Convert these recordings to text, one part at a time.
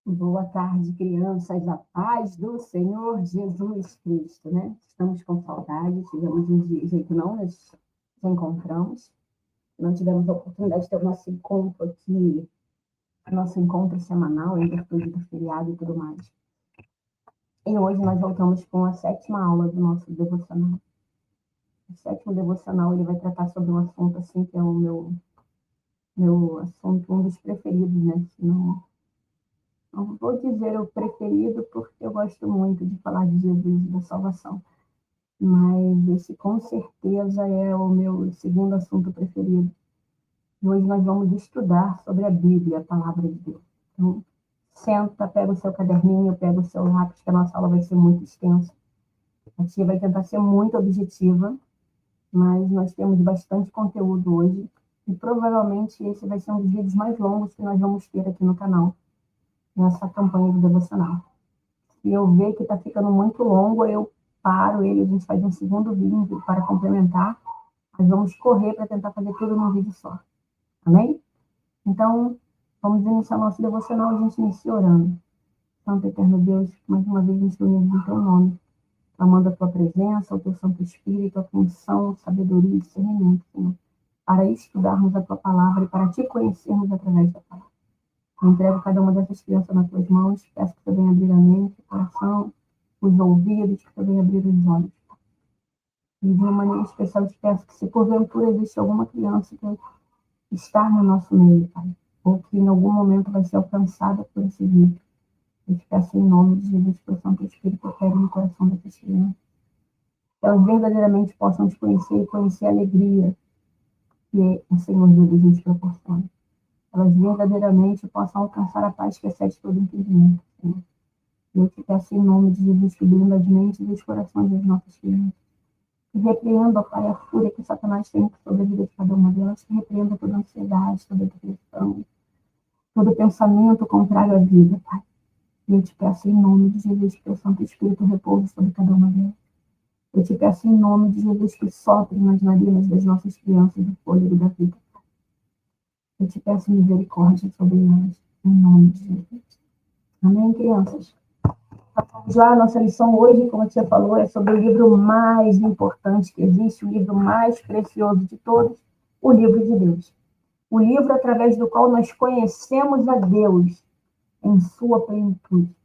Boa tarde, crianças, a paz do Senhor Jesus Cristo, né? Estamos com saudade, tivemos um dia que não nos encontramos, não tivemos a oportunidade de ter o nosso encontro aqui, nosso encontro semanal, em virtude do feriado e tudo mais. E hoje nós voltamos com a 7ª aula do nosso devocional. O 7º devocional, ele vai tratar sobre um assunto, assim, que é o meu assunto, um dos preferidos, né? Não vou dizer o preferido, porque eu gosto muito de falar de Jesus e da salvação, mas esse com certeza é o meu segundo assunto preferido. E hoje nós vamos estudar sobre a Bíblia, a palavra de Deus. Então, senta, pega o seu caderninho, pega o seu lápis, que a nossa aula vai ser muito extensa. A tia vai tentar ser muito objetiva, mas nós temos bastante conteúdo hoje, e provavelmente esse vai ser um dos vídeos mais longos que nós vamos ter aqui no canal, nessa campanha de devocional. Se eu ver que está ficando muito longo, eu paro ele, a gente faz um segundo vídeo para complementar. Nós vamos correr para tentar fazer tudo num vídeo só. Amém? Então, vamos iniciar nosso devocional, a gente inicia orando. Santo Eterno Deus, mais uma vez nos reunimos em Teu nome, clamando a Tua presença, o Teu Santo Espírito, a função, sabedoria e discernimento, Senhor, para estudarmos a Tua palavra e para Te conhecermos através da palavra. Eu entrego cada uma dessas crianças nas Tuas mãos, peço que Você venha abrir a mente, o coração, os ouvidos, que Você venha abrir os olhos. E de uma maneira especial, te peço que, se porventura existe alguma criança que está no nosso meio, Pai, ou que em algum momento vai ser alcançada por esse vídeo, eu te peço em nome de Jesus, que o Santo Espírito opere no coração dessas crianças, que elas verdadeiramente possam te conhecer e conhecer a alegria que o Senhor Jesus nos proporciona. Elas verdadeiramente possam alcançar a paz que excede todo entendimento, Senhor. E eu te peço em nome de Jesus, que blinda as mentes e os corações das nossas crianças. Que repreenda, Pai, a fúria que Satanás tem sobre a vida de cada uma delas. Que repreenda toda ansiedade, toda depressão, todo pensamento contrário à vida, Pai. E eu te peço em nome de Jesus, que o Santo Espírito repouse sobre cada uma delas. Eu te peço em nome de Jesus, que sopre nas narinas das nossas crianças o fôlego da vida. Eu te peço misericórdia sobre elas, em nome de Jesus. Amém, crianças? Já a nossa lição hoje, como a tia falou, é sobre o livro mais importante que existe, o livro mais precioso de todos, o livro de Deus. O livro através do qual nós conhecemos a Deus em sua plenitude.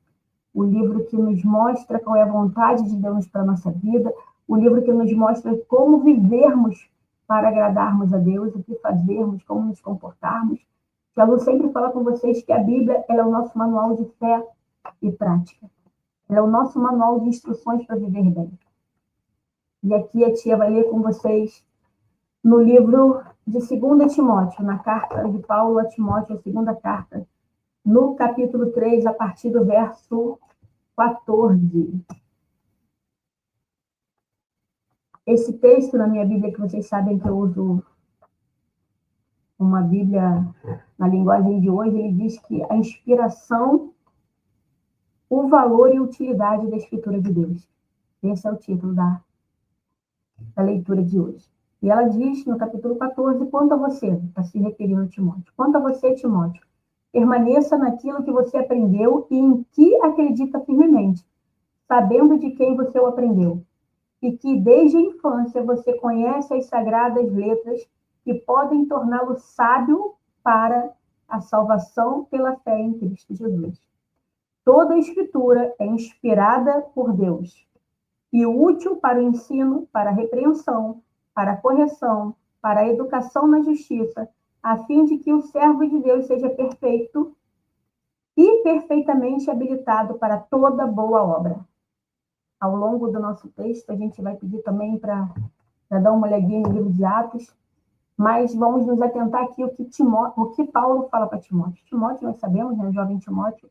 O livro que nos mostra qual é a vontade de Deus para a nossa vida, o livro que nos mostra como vivermos para agradarmos a Deus, o que fazermos, como nos comportarmos. A Lu sempre fala com vocês que a Bíblia ela é o nosso manual de fé e prática. Ela é o nosso manual de instruções para viver bem. E aqui a tia vai ler com vocês no livro de 2 Timóteo, na carta de Paulo a Timóteo, a segunda carta, no capítulo 3, a partir do verso 14. Esse texto na minha Bíblia, que vocês sabem que eu uso uma Bíblia na linguagem de hoje, ele diz que a inspiração, o valor e a utilidade da Escritura de Deus. Esse é o título da leitura de hoje. E ela diz no capítulo 14, quanto a você, está se referindo a Timóteo, quanto a você, Timóteo, permaneça naquilo que você aprendeu e em que acredita firmemente, sabendo de quem você o aprendeu, e que desde a infância você conhece as sagradas letras que podem torná-lo sábio para a salvação pela fé em Cristo Jesus. Toda a Escritura é inspirada por Deus e útil para o ensino, para a repreensão, para a correção, para a educação na justiça, a fim de que o servo de Deus seja perfeito e perfeitamente habilitado para toda boa obra. Ao longo do nosso texto, a gente vai pedir também para dar uma olhadinha no livro de Atos, mas vamos nos atentar aqui o que Paulo fala para Timóteo. Timóteo, nós sabemos, né, o jovem Timóteo,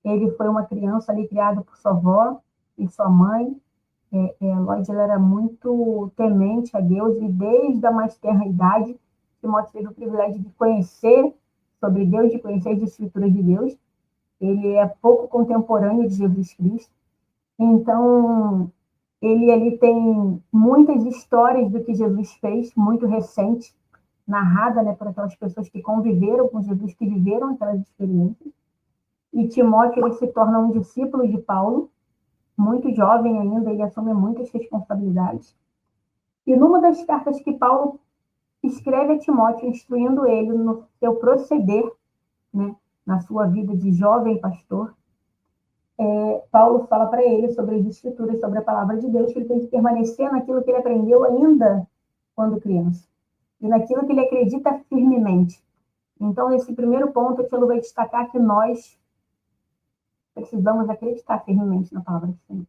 ele foi uma criança ali criada por sua avó e sua mãe. Lloyd era muito temente a Deus e desde a mais tenra idade, Timóteo teve o privilégio de conhecer sobre Deus, de conhecer as Escrituras de Deus. Ele é pouco contemporâneo de Jesus Cristo. Então, ele ali tem muitas histórias do que Jesus fez, muito recente, narrada, né, por aquelas pessoas que conviveram com Jesus, que viveram aquelas experiências. e Timóteo ele se torna um discípulo de Paulo, muito jovem ainda, ele assume muitas responsabilidades. E numa das cartas que Paulo escreve a Timóteo, instruindo ele no seu proceder, né, na sua vida de jovem pastor, Paulo fala para ele sobre as escrituras, sobre a palavra de Deus, que ele tem que permanecer naquilo que ele aprendeu ainda quando criança, e naquilo que ele acredita firmemente. Então, nesse primeiro ponto, eu vai destacar que nós precisamos acreditar firmemente na palavra do Senhor.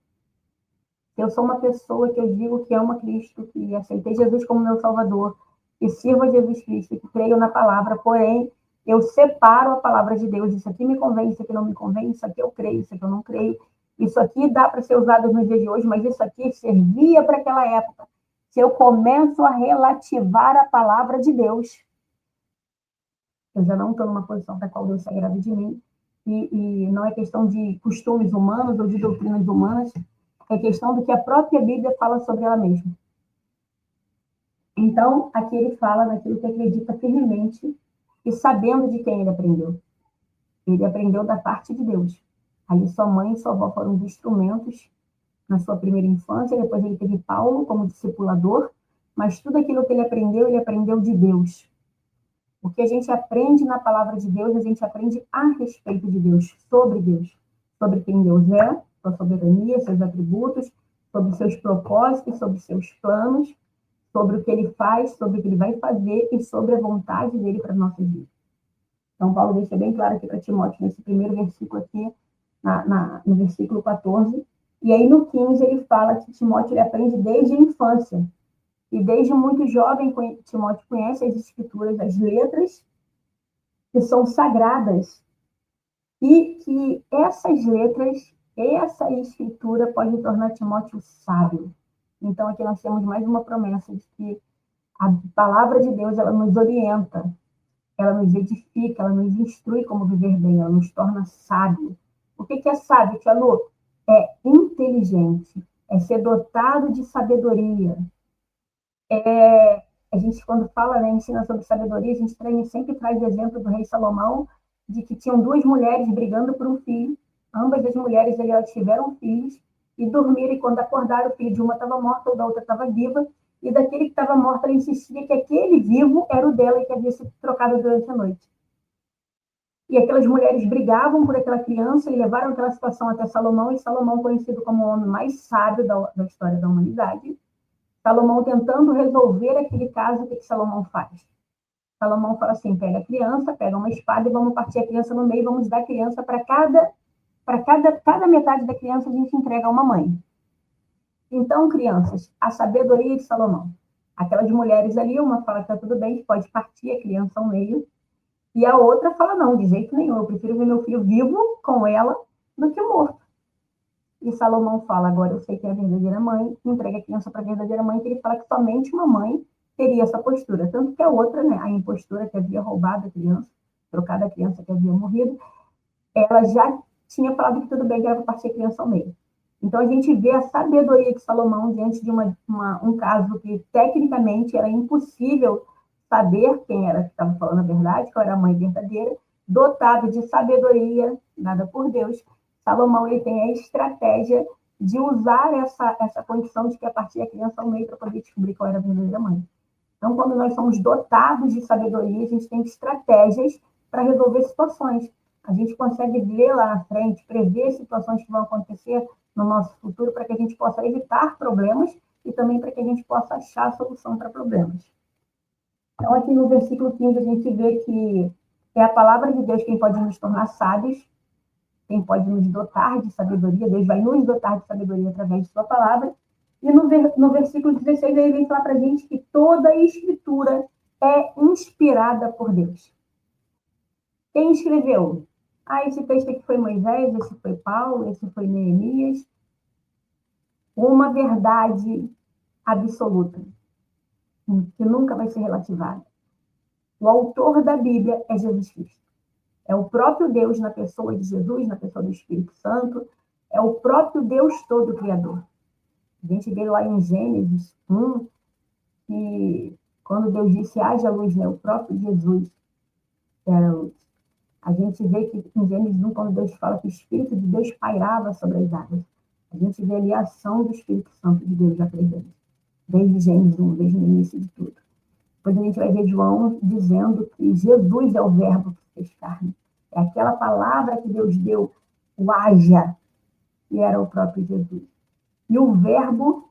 Eu sou uma pessoa que eu digo que ama Cristo, que aceitei Jesus como meu Salvador, que sirvo a Jesus Cristo, que creio na palavra, porém, eu separo a palavra de Deus. Isso aqui me convém, isso aqui não me convém, isso aqui eu creio, isso aqui eu não creio. Isso aqui dá para ser usado no dia de hoje, mas isso aqui servia para aquela época. Se eu começo a relativar a palavra de Deus, eu já não estou numa posição da qual Deus se agrada de mim, e não é questão de costumes humanos ou de doutrinas humanas, é questão do que a própria Bíblia fala sobre ela mesma. Então, aqui ele fala naquilo que acredita firmemente e sabendo de quem ele aprendeu. Ele aprendeu da parte de Deus. Aí sua mãe e sua avó foram os instrumentos na sua primeira infância, depois ele teve Paulo como discipulador, mas tudo aquilo que ele aprendeu de Deus. O que a gente aprende na palavra de Deus, a gente aprende a respeito de Deus, sobre quem Deus é, sua soberania, seus atributos, sobre seus propósitos, sobre seus planos, sobre o que ele faz, sobre o que ele vai fazer e sobre a vontade dele para a nossa vida. Então, Paulo deixa bem claro aqui para Timóteo, nesse primeiro versículo aqui, no versículo 14, e aí no 15 ele fala que Timóteo ele aprende desde a infância. E desde muito jovem, Timóteo conhece as escrituras, as letras, que são sagradas, e que essas letras, essa escritura pode tornar Timóteo sábio. Então, aqui nós temos mais uma promessa de que a palavra de Deus, ela nos orienta, ela nos edifica, ela nos instrui como viver bem, ela nos torna sábio. O que é sábio, Tia Lu? É inteligente, é ser dotado de sabedoria. A gente, quando fala, né, ensina sobre sabedoria, a gente sempre traz o exemplo do rei Salomão, de que tinham duas mulheres brigando por um filho, ambas as mulheres elas tiveram filhos, e dormiram, e quando acordaram, o filho de uma estava morta, o da outra estava viva, e daquele que estava morto, ela insistia que aquele vivo era o dela e que havia sido trocado durante a noite. E aquelas mulheres brigavam por aquela criança e levaram aquela situação até Salomão, e Salomão, conhecido como o homem mais sábio da história da humanidade, Salomão tentando resolver aquele caso, o que Salomão faz? Salomão fala assim, pega a criança, pega uma espada e vamos partir a criança no meio, vamos dar a criança para cada metade da criança a gente entrega a uma mãe. Então, crianças, a sabedoria de Salomão. Aquelas mulheres ali, uma fala que está tudo bem, que pode partir a criança ao meio, e a outra fala, não, de jeito nenhum, eu prefiro ver meu filho vivo com ela do que morto. E Salomão fala, agora eu sei que é a verdadeira mãe, entrega a criança para a verdadeira mãe, que ele fala que somente uma mãe teria essa postura. Tanto que a outra, né, a impostura que havia roubado a criança, trocado a criança que havia morrido, ela já tinha falado que tudo bem, que era para partir a criança ao meio. Então, a gente vê a sabedoria de Salomão diante de um caso que, tecnicamente, era impossível saber quem era que estava falando a verdade, qual era a mãe verdadeira, dotado de sabedoria, dada por Deus. Salomão ele tem a estratégia de usar essa condição de que a partir da criança ao meio para poder descobrir qual era a verdadeira mãe. Então, quando nós somos dotados de sabedoria, a gente tem estratégias para resolver situações. A gente consegue ver lá na frente, prever situações que vão acontecer no nosso futuro para que a gente possa evitar problemas e também para que a gente possa achar a solução para problemas. Então, aqui no versículo 15, a gente vê que é a palavra de Deus quem pode nos tornar sábios, quem pode nos dotar de sabedoria, Deus vai nos dotar de sabedoria através de sua palavra. E no versículo 16, ele vem falar para a gente que toda a escritura é inspirada por Deus. Quem escreveu? Esse texto aqui foi Moisés, esse foi Paulo, esse foi Neemias. Uma verdade absoluta, que nunca vai ser relativada. O autor da Bíblia é Jesus Cristo. É o próprio Deus na pessoa de Jesus, na pessoa do Espírito Santo. É o próprio Deus todo Criador. A gente vê lá em Gênesis 1, que quando Deus disse haja luz, né, o próprio Jesus era a luz. A gente vê que em Gênesis 1, quando Deus fala que o Espírito de Deus pairava sobre as águas, a gente vê ali a ação do Espírito Santo de Deus já presente, desde Gênesis 1, desde o início de tudo. Depois a gente vai ver João dizendo que Jesus é o verbo que fez carne. É aquela palavra que Deus deu, o haja, que era o próprio Jesus. E o verbo,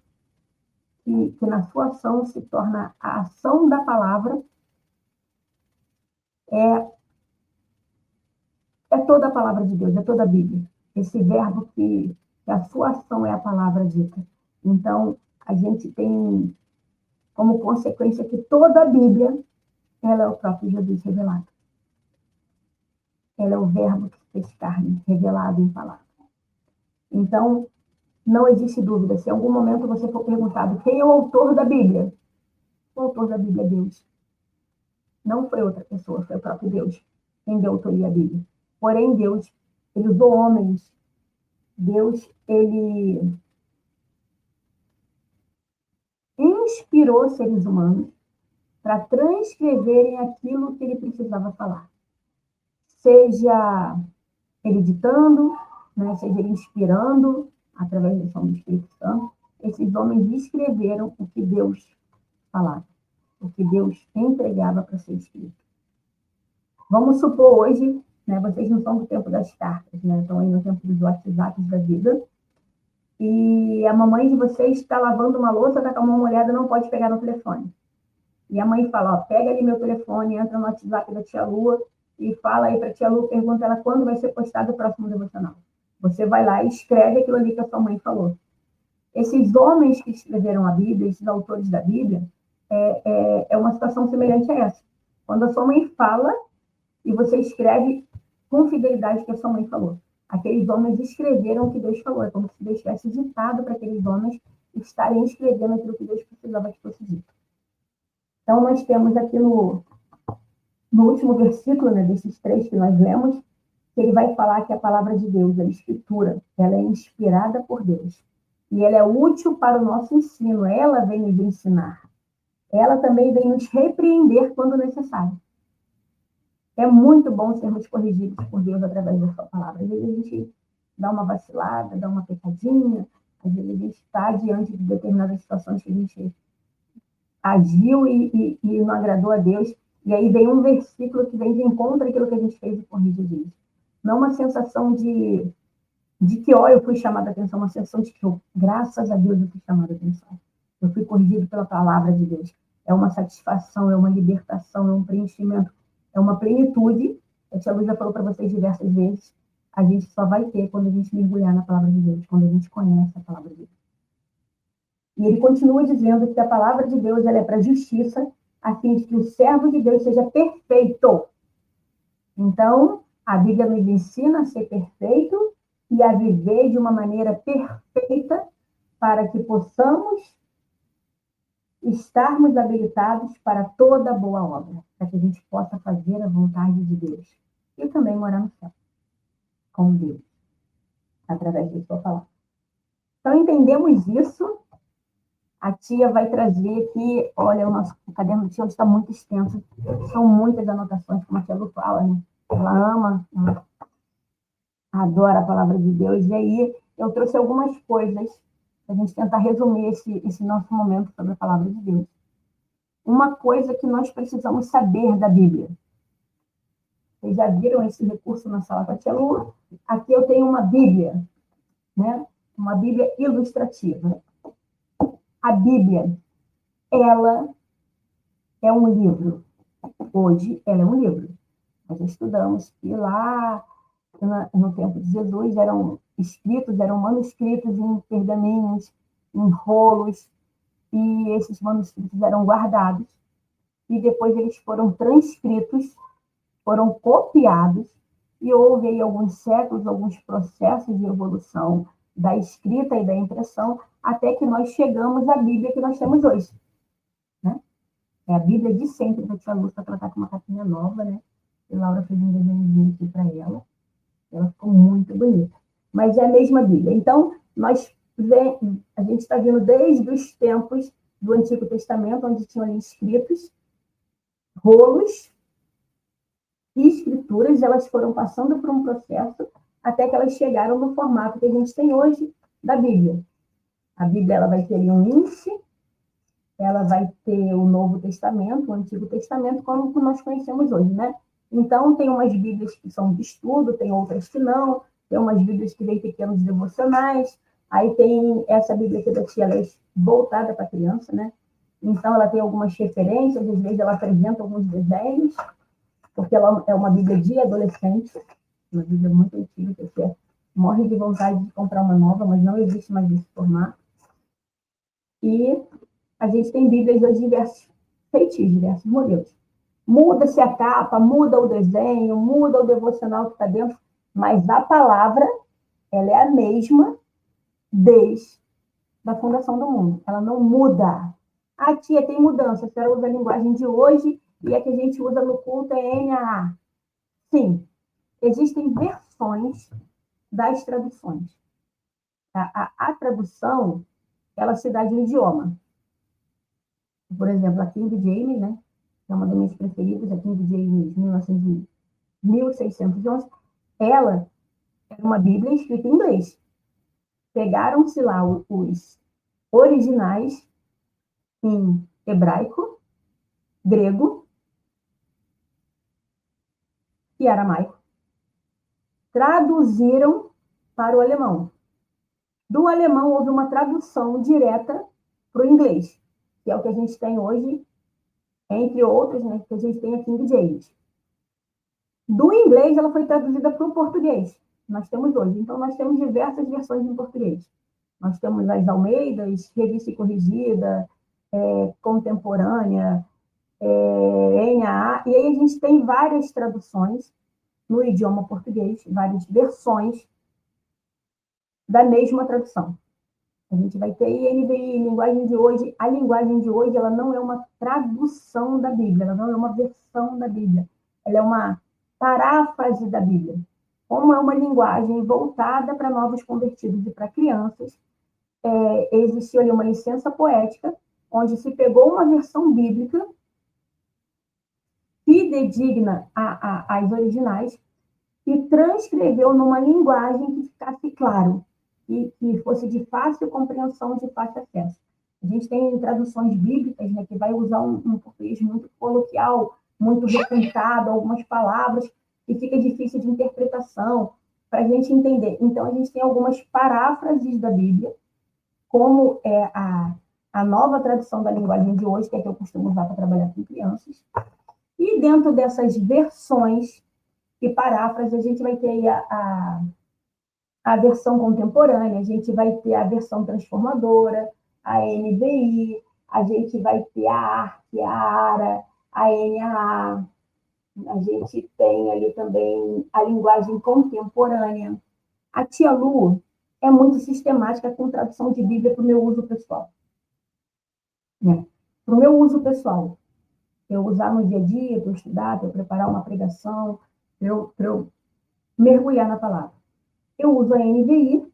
que na sua ação se torna a ação da palavra, é toda a palavra de Deus, é toda a Bíblia. Esse verbo que a sua ação é a palavra dita. Então, a gente tem como consequência que toda a Bíblia, ela é o próprio Jesus revelado. Ela é o verbo que fez carne, revelado em palavra. Então, não existe dúvida. Se em algum momento você for perguntado quem é o autor da Bíblia, o autor da Bíblia é Deus. Não foi outra pessoa, foi o próprio Deus quem deu autoria à Bíblia. Porém, Deus, ele usou homens. Deus, ele inspirou seres humanos para transcreverem aquilo que ele precisava falar. Seja ele ditando, né, seja ele inspirando, através da ação do Espírito Santo, esses homens escreveram o que Deus falava, o que Deus entregava para ser escrito. Vamos supor hoje, né, vocês não são do tempo das cartas, né, estão aí no tempo dos WhatsApps da vida, e a mamãe de vocês está lavando uma louça, está com a mão molhada, não pode pegar no telefone. E a mãe fala, ó, pega ali meu telefone, entra no WhatsApp da tia Lua e fala aí para a tia Lua, pergunta ela quando vai ser postado o próximo devocional. Você vai lá e escreve aquilo ali que a sua mãe falou. Esses homens que escreveram a Bíblia, esses autores da Bíblia, é uma situação semelhante a essa. Quando a sua mãe fala e você escreve com fidelidade o que a sua mãe falou. Aqueles homens escreveram o que Deus falou. É como se Deus tivesse ditado para aqueles homens estarem escrevendo aquilo que Deus precisava que fosse dito. Então, nós temos aqui no último versículo, né, desses 3 que nós lemos, que ele vai falar que a palavra de Deus, a Escritura, ela é inspirada por Deus. E ela é útil para o nosso ensino. Ela vem nos ensinar. Ela também vem nos repreender quando necessário. É muito bom sermos corrigidos por Deus através da sua palavra. Às vezes a gente dá uma vacilada, dá uma pecadinha, às vezes a gente está diante de determinadas situações que a gente agiu e não agradou a Deus. E aí vem um versículo que vem de encontro àquilo que a gente fez e corrige Deus. Não uma sensação de que, ó, eu fui chamada a atenção, uma sensação de que, graças a Deus, eu fui chamada a atenção. Eu fui corrigido pela palavra de Deus. É uma satisfação, é uma libertação, é um preenchimento, é uma plenitude. A tia Luz já falou para vocês diversas vezes. A gente só vai ter quando a gente mergulhar na palavra de Deus, quando a gente conhece a palavra de Deus. E ele continua dizendo que a palavra de Deus ela é para a justiça, a fim de que o servo de Deus seja perfeito. Então, a Bíblia nos ensina a ser perfeito e a viver de uma maneira perfeita para que possamos estarmos habilitados para toda boa obra, para que a gente possa fazer a vontade de Deus e também morar no céu com Deus, através da sua palavra. Então, entendemos isso. A tia vai trazer aqui, olha, o nosso caderno do tia está muito extenso, são muitas anotações, como a tia Lu fala, né? Ela ama, ela adora a palavra de Deus, e aí eu trouxe algumas coisas para a gente tentar resumir esse nosso momento sobre a palavra de Deus. Uma coisa que nós precisamos saber da Bíblia. Vocês já viram esse recurso na sala com a tia Lu? Aqui eu tenho uma Bíblia, né? Uma Bíblia ilustrativa. A Bíblia, ela é um livro. Hoje, ela é um livro. Nós estudamos que lá, no tempo de Jesus, eram manuscritos em pergaminhos, em rolos, e esses manuscritos eram guardados. E depois eles foram transcritos, foram copiados, e houve aí alguns séculos, alguns processos de evolução da escrita e da impressão, até que nós chegamos à Bíblia que nós temos hoje. Né? É a Bíblia de sempre, da tia Lúcia, ela está com uma capinha nova, né? E Laura fez um desenhozinho aqui para ela. Ela ficou muito bonita. Mas é a mesma Bíblia. Então, a gente está vendo desde os tempos do Antigo Testamento, onde tinham ali escritos, rolos, escrituras, elas foram passando por um processo até que elas chegaram no formato que a gente tem hoje da Bíblia. A Bíblia ela vai ter ali um índice, ela vai ter o Novo Testamento, o Antigo Testamento, como nós conhecemos hoje, né? Então, tem umas Bíblias que são de estudo, tem outras que não, tem umas Bíblias que vêm pequenos devocionais, aí tem essa Bíblia aqui da tia, ela é voltada para criança, né? Então, ela tem algumas referências, às vezes ela apresenta alguns desenhos, porque ela é uma Bíblia de adolescente, uma Bíblia muito antiga, que você morre de vontade de comprar uma nova, mas não existe mais esse formato. E a gente tem Bíblias de diversos feitios, diversos modelos. Muda-se a capa, muda o desenho, muda o devocional que está dentro, mas a palavra, ela é a mesma desde a fundação do mundo. Ela não muda. A tia tem mudança, a senhora usa a linguagem de hoje e a que a gente usa no culto é NAA. Sim, existem versões das traduções. A tradução, ela se dá de um idioma. Por exemplo, a King James, né? Que é uma das minhas preferidas, a King James 1611, ela é uma Bíblia escrita em inglês. Pegaram-se lá os originais em hebraico, grego e aramaico, traduziram para o alemão. Do alemão houve uma tradução direta para o inglês, que é o que a gente tem hoje, entre outros, né, que a gente tem a King James. Do inglês, ela foi traduzida para o português. Nós temos hoje. Então, nós temos diversas versões em português. Nós temos as Almeidas, Revista e Corrigida, Contemporânea, NAA, e aí a gente tem várias traduções no idioma português, várias versões da mesma tradução. A gente vai ter NVI, linguagem de hoje. A linguagem de hoje, ela não é uma tradução da Bíblia, ela não é uma versão da Bíblia, ela é uma paráfrase da Bíblia. Como é uma linguagem voltada para novos convertidos e para crianças, existiu ali uma licença poética, onde se pegou uma versão bíblica fidedigna às originais e transcreveu numa linguagem que ficasse claro e que fosse de fácil compreensão, de fácil acesso. A gente tem traduções bíblicas, né, que vai usar um português muito coloquial, muito requintado, algumas palavras, e fica difícil de interpretação para a gente entender. Então, a gente tem algumas paráfrases da Bíblia, como é a nova tradução da linguagem de hoje, que é a que eu costumo usar para trabalhar com crianças. E dentro dessas versões e paráfrases, a gente vai ter a versão contemporânea, a gente vai ter a versão transformadora, a NVI, a gente vai ter a ARC, a ARA, a NAA, a gente tem ali também a linguagem contemporânea. A tia Lu é muito sistemática com tradução de Bíblia para o meu uso pessoal. Né? Para o meu uso pessoal. Eu usar no dia a dia, para eu estudar, para eu preparar uma pregação, para eu mergulhar na palavra. Eu uso a NVI,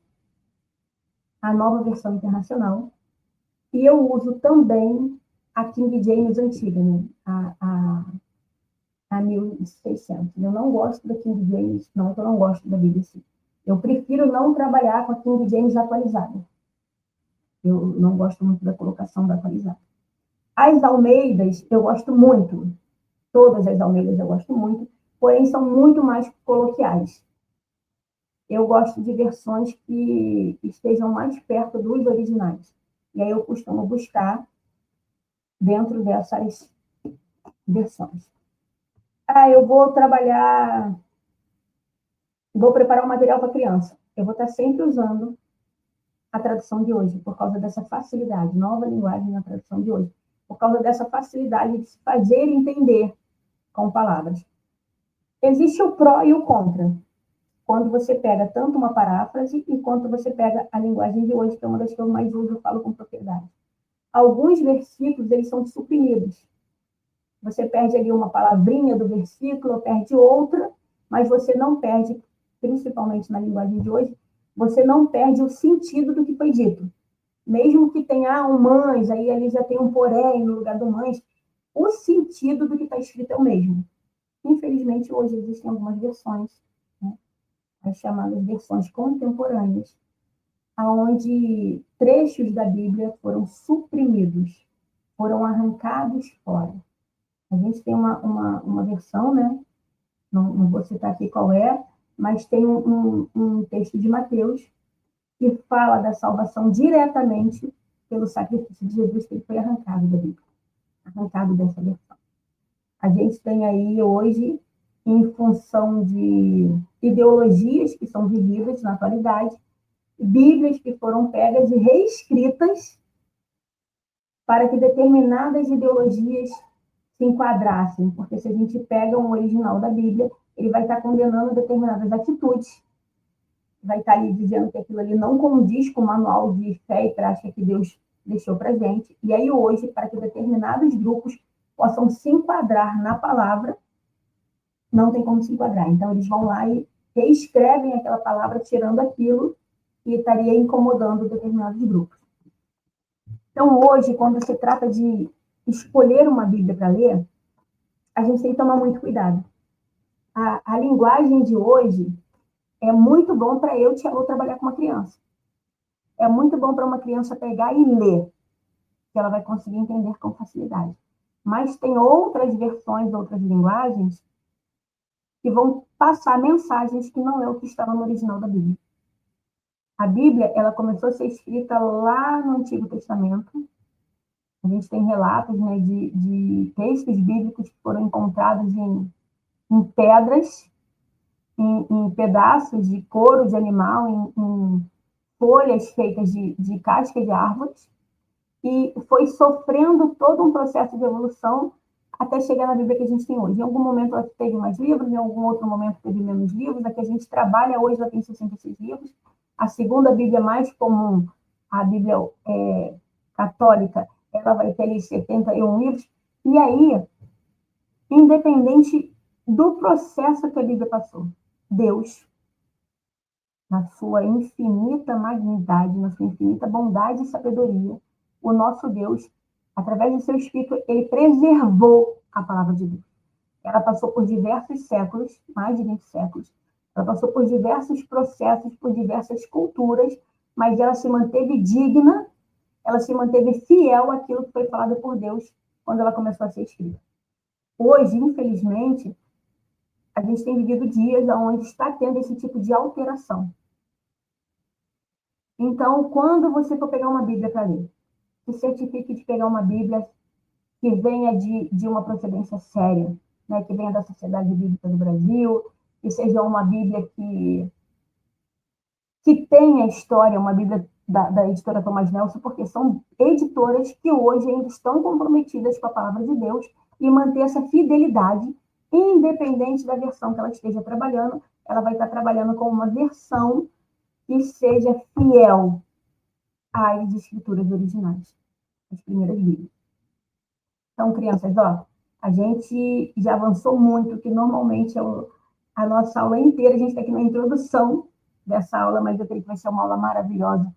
a nova versão internacional, e eu uso também a King James antiga, né? A 1600. Eu não gosto da King James, não, eu não gosto da BBC. Eu prefiro não trabalhar com a King James atualizada. Eu não gosto muito da colocação da atualizada. As Almeidas, eu gosto muito. Todas as Almeidas eu gosto muito, porém são muito mais coloquiais. Eu gosto de versões que estejam mais perto dos originais. E aí eu costumo buscar dentro dessas versões. Eu vou trabalhar, vou preparar um material para criança. Eu vou estar sempre usando a tradução de hoje, por causa dessa facilidade, nova linguagem na tradução de hoje, por causa dessa facilidade de se fazer entender com palavras. Existe o pró e o contra, quando você pega tanto uma paráfrase e quanto você pega a linguagem de hoje, que é uma das que eu mais uso, eu falo com propriedade. Alguns versículos, eles são suprimidos. Você perde ali uma palavrinha do versículo, perde outra, mas você não perde, principalmente na linguagem de hoje, você não perde o sentido do que foi dito. Mesmo que tenha um mães, aí ali já tem um porém no lugar do mães, o sentido do que está escrito é o mesmo. Infelizmente, hoje existem algumas versões, né, as chamadas versões contemporâneas, onde trechos da Bíblia foram suprimidos, foram arrancados fora. A gente tem uma versão, né? Não vou citar aqui qual é, mas tem um texto de Mateus que fala da salvação diretamente pelo sacrifício de Jesus, que ele foi arrancado da Bíblia, arrancado dessa versão. A gente tem aí hoje, em função de ideologias que são vividas na atualidade, Bíblias que foram pegas e reescritas para que determinadas ideologias se enquadrassem, porque se a gente pega um original da Bíblia, ele vai estar condenando determinadas atitudes, vai estar ali dizendo que aquilo ali não condiz com o manual de fé e prática que Deus deixou para a gente. E aí hoje, para que determinados grupos possam se enquadrar na palavra, não tem como se enquadrar. Então, eles vão lá e reescrevem aquela palavra, tirando aquilo que estaria incomodando determinados grupos. Então, hoje, quando se trata de escolher uma Bíblia para ler, a gente tem que tomar muito cuidado. A linguagem de hoje é muito bom para eu, Tchelo, trabalhar com uma criança. É muito bom para uma criança pegar e ler, que ela vai conseguir entender com facilidade. Mas tem outras versões, outras linguagens, que vão passar mensagens que não é o que estava no original da Bíblia. A Bíblia, ela começou a ser escrita lá no Antigo Testamento. A gente tem relatos, né, de textos bíblicos que foram encontrados em pedras, em pedaços de couro de animal, em folhas feitas de casca de árvores, e foi sofrendo todo um processo de evolução até chegar na Bíblia que a gente tem hoje. Em algum momento ela teve mais livros, em algum outro momento teve menos livros. A que a gente trabalha hoje ela tem 66 livros. A segunda Bíblia mais comum, a Bíblia católica, ela vai ter ali 71 livros. E aí, independente do processo que a Bíblia passou, Deus, na sua infinita magnidade, na sua infinita bondade e sabedoria, o nosso Deus, através do seu Espírito, ele preservou a palavra de Deus. Ela passou por diversos séculos, mais de 20 séculos, ela passou por diversos processos, por diversas culturas, mas ela se manteve digna, ela se manteve fiel àquilo que foi falado por Deus quando ela começou a ser escrita. Hoje, infelizmente, a gente tem vivido dias onde está tendo esse tipo de alteração. Então, quando você for pegar uma Bíblia para ler, se certifique de pegar uma Bíblia que venha de uma procedência séria, né? Que venha da Sociedade Bíblica do Brasil, que seja uma Bíblia que tenha história, uma Bíblia da editora Thomas Nelson, porque são editoras que hoje ainda estão comprometidas com a palavra de Deus e manter essa fidelidade, independente da versão que ela esteja trabalhando, ela vai estar trabalhando com uma versão que seja fiel às escrituras originais, as primeiras Bíblias. Então, crianças, ó, a gente já avançou muito, que normalmente a nossa aula inteira, a gente está aqui na introdução dessa aula, mas eu creio que vai ser uma aula maravilhosa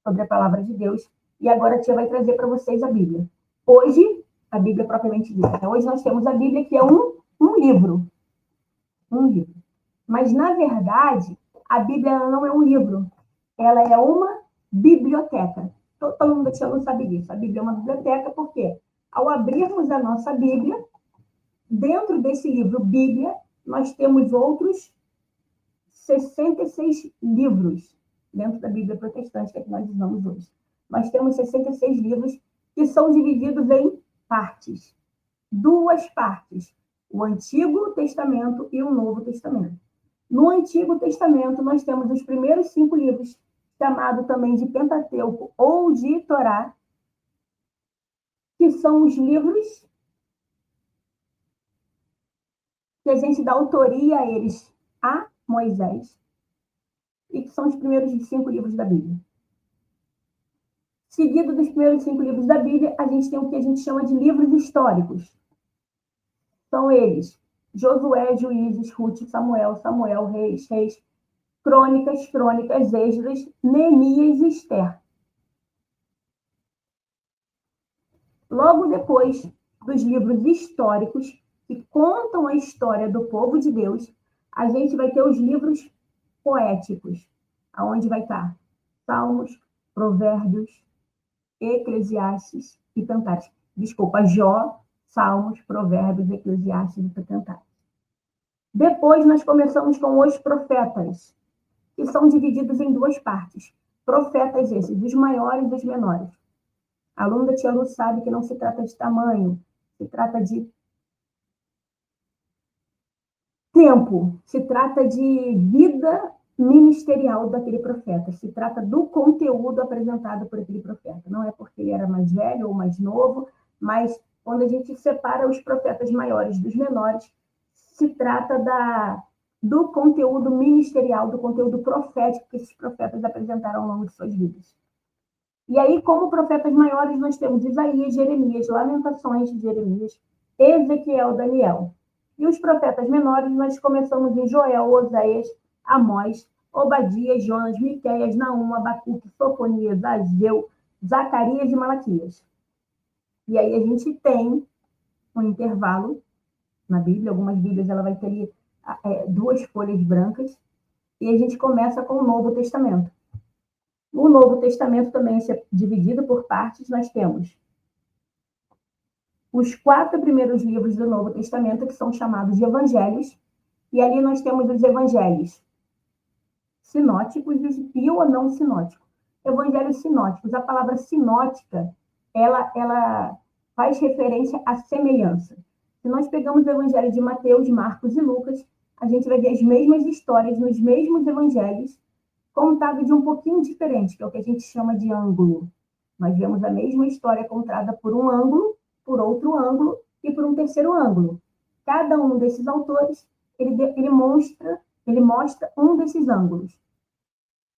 sobre a palavra de Deus. E agora a tia vai trazer para vocês a Bíblia. Hoje, a Bíblia propriamente dita. Hoje nós temos a Bíblia, que é um livro. Um livro. Mas, na verdade, a Bíblia não é um livro. Ela é uma biblioteca. Todo mundo aqui não sabe disso. A Bíblia é uma biblioteca porque, ao abrirmos a nossa Bíblia, dentro desse livro Bíblia, nós temos outros 66 livros dentro da Bíblia protestante, que é que nós usamos hoje. Nós temos 66 livros que são divididos em partes. Duas partes, o Antigo Testamento e o Novo Testamento. No Antigo Testamento, nós temos os primeiros 5 livros, chamado também de Pentateuco ou de Torá, que são os livros que a gente dá autoria a eles a Moisés, e que são os primeiros 5 livros da Bíblia. Seguido dos primeiros 5 livros da Bíblia, a gente tem o que a gente chama de livros históricos. São eles: Josué, Juízes, Ruth, Samuel, Reis, Crônicas, Êxodos, Neemias e Esther. Logo depois dos livros históricos, que contam a história do povo de Deus, a gente vai ter os livros poéticos, aonde vai estar Salmos, Provérbios, Eclesiastes e Cantares. Desculpa, Jó, Salmos, Provérbios, Eclesiastes e Cantares. Depois nós começamos com os profetas, que são divididos em duas partes. Profetas esses, dos maiores e dos menores. A aluna da Tia Lu sabe que não se trata de tamanho, se trata de tempo, se trata de vida ministerial daquele profeta, se trata do conteúdo apresentado por aquele profeta. Não é porque ele era mais velho ou mais novo, mas quando a gente separa os profetas maiores dos menores, se trata do conteúdo ministerial, do conteúdo profético que esses profetas apresentaram ao longo de suas vidas. E aí, como profetas maiores, nós temos Isaías, Jeremias, Lamentações de Jeremias, Ezequiel, Daniel. E os profetas menores, nós começamos em Joel, Oséias, Amós, Obadias, Jonas, Miqueias, Naum, Abacuque, Sofonias, Ageu, Zacarias e Malaquias. E aí a gente tem um intervalo na Bíblia, algumas Bíblias ela vai ter ali, duas folhas brancas, e a gente começa com o Novo Testamento. O Novo Testamento também é dividido por partes, nós temos os 4 primeiros livros do Novo Testamento, que são chamados de evangelhos, e ali nós temos os evangelhos sinóticos e o não sinótico. Evangelhos sinóticos, a palavra sinótica, ela faz referência à semelhança. Se nós pegamos o evangelho de Mateus, Marcos e Lucas, a gente vai ver as mesmas histórias nos mesmos evangelhos, contado de um pouquinho diferente, que é o que a gente chama de ângulo. Nós vemos a mesma história contada por um ângulo, por outro ângulo e por um terceiro ângulo. Cada um desses autores, ele mostra um desses ângulos.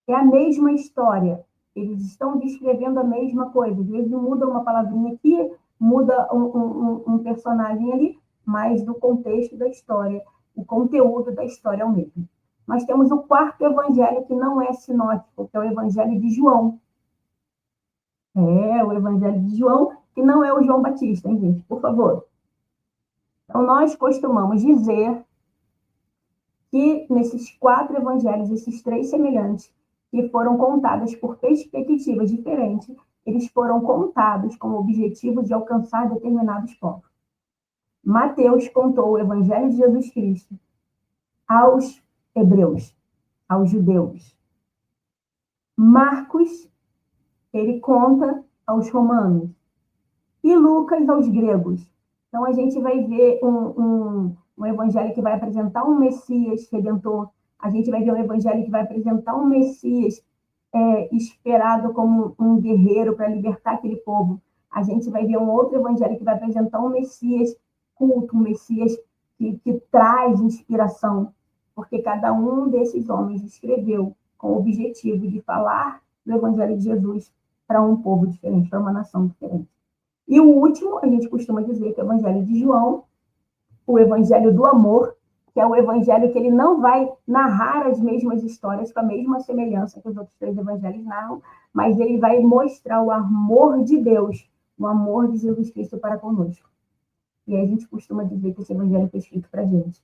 É a mesma história. Eles estão descrevendo a mesma coisa. Às vezes muda uma palavrinha aqui, muda um personagem ali, mas do contexto da história, o conteúdo da história é o mesmo. Nós temos o 4º evangelho que não é sinótico, que é o evangelho de João. O evangelho de João, que não é o João Batista, hein, gente? Por favor. Então, nós costumamos dizer que nesses 4 evangelhos, esses 3 semelhantes, que foram contados por perspectivas diferentes, eles foram contados com o objetivo de alcançar determinados pontos. Mateus contou o evangelho de Jesus Cristo aos hebreus, aos judeus. Marcos, ele conta aos romanos. E Lucas aos gregos. Então, a gente vai ver um evangelho que vai apresentar um Messias redentor. A gente vai ver um evangelho que vai apresentar um Messias esperado como um guerreiro para libertar aquele povo. A gente vai ver um outro evangelho que vai apresentar um Messias culto, um Messias que traz inspiração, porque cada um desses homens escreveu com o objetivo de falar do evangelho de Jesus para um povo diferente, para uma nação diferente. E o último, a gente costuma dizer que é o evangelho de João, o evangelho do amor, que é o evangelho que ele não vai narrar as mesmas histórias com a mesma semelhança que os outros 3 evangelhos narram, mas ele vai mostrar o amor de Deus, o amor de Jesus Cristo para conosco. E aí a gente costuma dizer que esse evangelho foi escrito para a gente,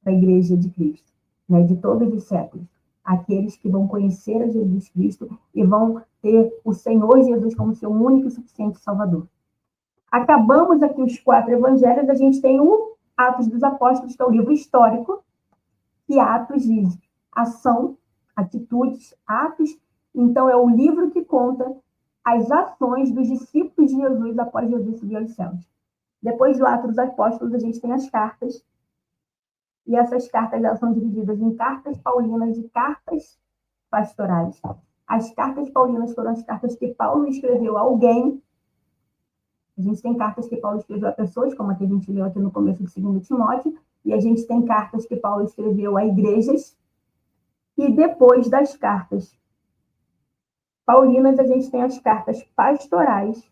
para a igreja de Cristo, né, de todos os séculos. Aqueles que vão conhecer a Jesus Cristo e vão ter o Senhor Jesus como seu único e suficiente Salvador. Acabamos aqui os 4 evangelhos, a gente tem o Atos dos Apóstolos, que é o livro histórico, e Atos de ação, atitudes, atos. Então, é o livro que conta as ações dos discípulos de Jesus após Jesus subir aos céus. Depois do Atos dos Apóstolos, a gente tem as cartas, e essas cartas elas são divididas em cartas paulinas e cartas pastorais. As cartas paulinas foram as cartas que Paulo escreveu a alguém. A gente tem cartas que Paulo escreveu a pessoas, como a que a gente leu aqui no começo do 2 Timóteo, e a gente tem cartas que Paulo escreveu a igrejas, e depois das cartas paulinas, a gente tem as cartas pastorais,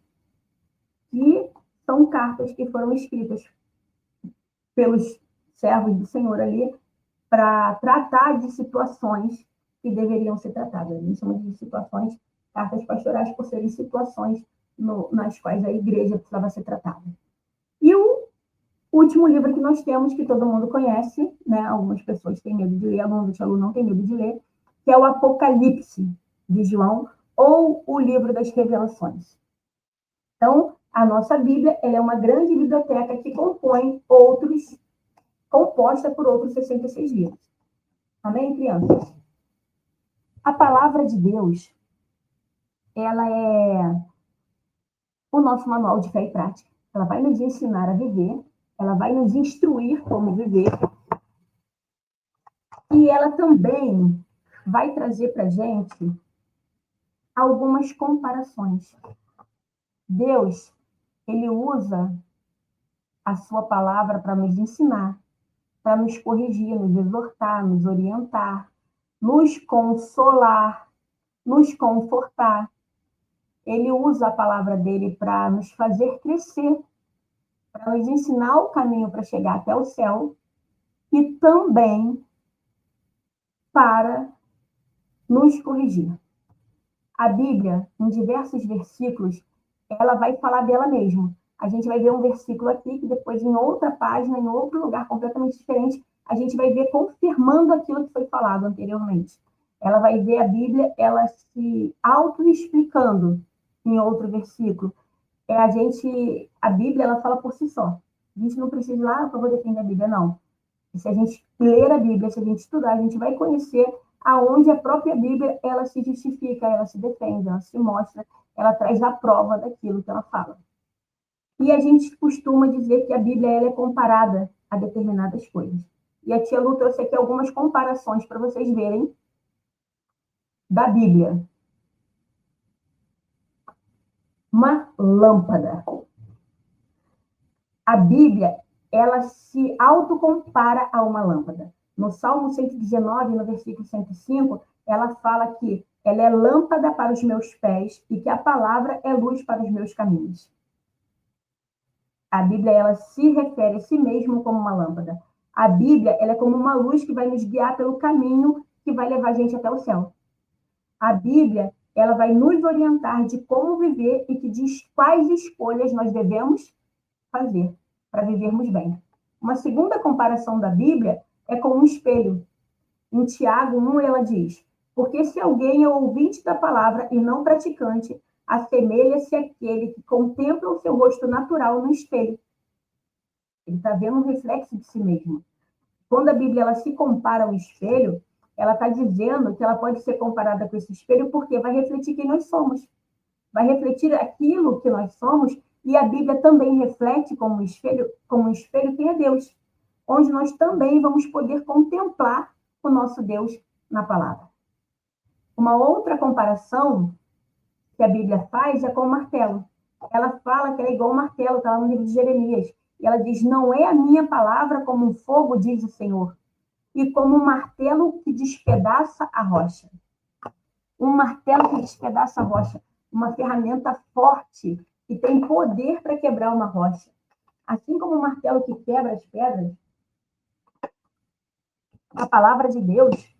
que são cartas que foram escritas pelos servos do Senhor ali, para tratar de situações que deveriam ser tratadas. A gente chama de situações, cartas pastorais, por serem situações nas quais a igreja precisava ser tratada. E o O último livro que nós temos, que todo mundo conhece, né? Algumas pessoas têm medo de ler, aluno de aluno não tem medo de ler, que é o Apocalipse de João, ou o livro das Revelações. Então, a nossa Bíblia ela é uma grande biblioteca que composta por outros 66 livros. Amém, crianças? A palavra de Deus, ela é o nosso manual de fé e prática. Ela vai nos ensinar a viver, ela vai nos instruir como viver, e ela também vai trazer para a gente algumas comparações. Deus, ele usa a sua palavra para nos ensinar, para nos corrigir, nos exortar, nos orientar, nos consolar, nos confortar. Ele usa a palavra dele para nos fazer crescer, para nos ensinar o caminho para chegar até o céu e também para nos corrigir. A Bíblia, em diversos versículos, ela vai falar dela mesma. A gente vai ver um versículo aqui que depois em outra página, em outro lugar completamente diferente, a gente vai ver confirmando aquilo que foi falado anteriormente. Ela vai ver a Bíblia, ela se auto-explicando em outro versículo. A Bíblia, ela fala por si só. A gente não precisa ir lá para poder defender a Bíblia, não. E se a gente ler a Bíblia, se a gente estudar, a gente vai conhecer aonde a própria Bíblia, ela se justifica, ela se defende, ela se mostra, ela traz a prova daquilo que ela fala. E a gente costuma dizer que a Bíblia ela é comparada a determinadas coisas. E a tia Lu trouxe aqui algumas comparações para vocês verem da Bíblia. Uma lâmpada. A Bíblia, ela se autocompara a uma lâmpada. No Salmo 119, no versículo 105, ela fala que ela é lâmpada para os meus pés e que a palavra é luz para os meus caminhos. A Bíblia, ela se refere a si mesma como uma lâmpada. A Bíblia, ela é como uma luz que vai nos guiar pelo caminho que vai levar a gente até o céu. A Bíblia, ela vai nos orientar de como viver e que diz quais escolhas nós devemos fazer para vivermos bem. Uma segunda comparação da Bíblia é com um espelho. Em Tiago 1, ela diz: porque se alguém é ouvinte da palavra e não praticante, assemelha-se àquele que contempla o seu rosto natural no espelho. Ele está vendo um reflexo de si mesmo. Quando a Bíblia ela se compara ao espelho, ela está dizendo que ela pode ser comparada com esse espelho porque vai refletir quem nós somos. Vai refletir aquilo que nós somos, e a Bíblia também reflete como um espelho quem é Deus, onde nós também vamos poder contemplar o nosso Deus na palavra. Uma outra comparação que a Bíblia faz é com o martelo. Ela fala que é igual ao martelo, está lá no livro de Jeremias. E ela diz: não é a minha palavra como um fogo, diz o Senhor, e como um martelo que despedaça a rocha. Um martelo que despedaça a rocha. Uma ferramenta forte que tem poder para quebrar uma rocha. Assim como o martelo que quebra as pedras, a palavra de Deus,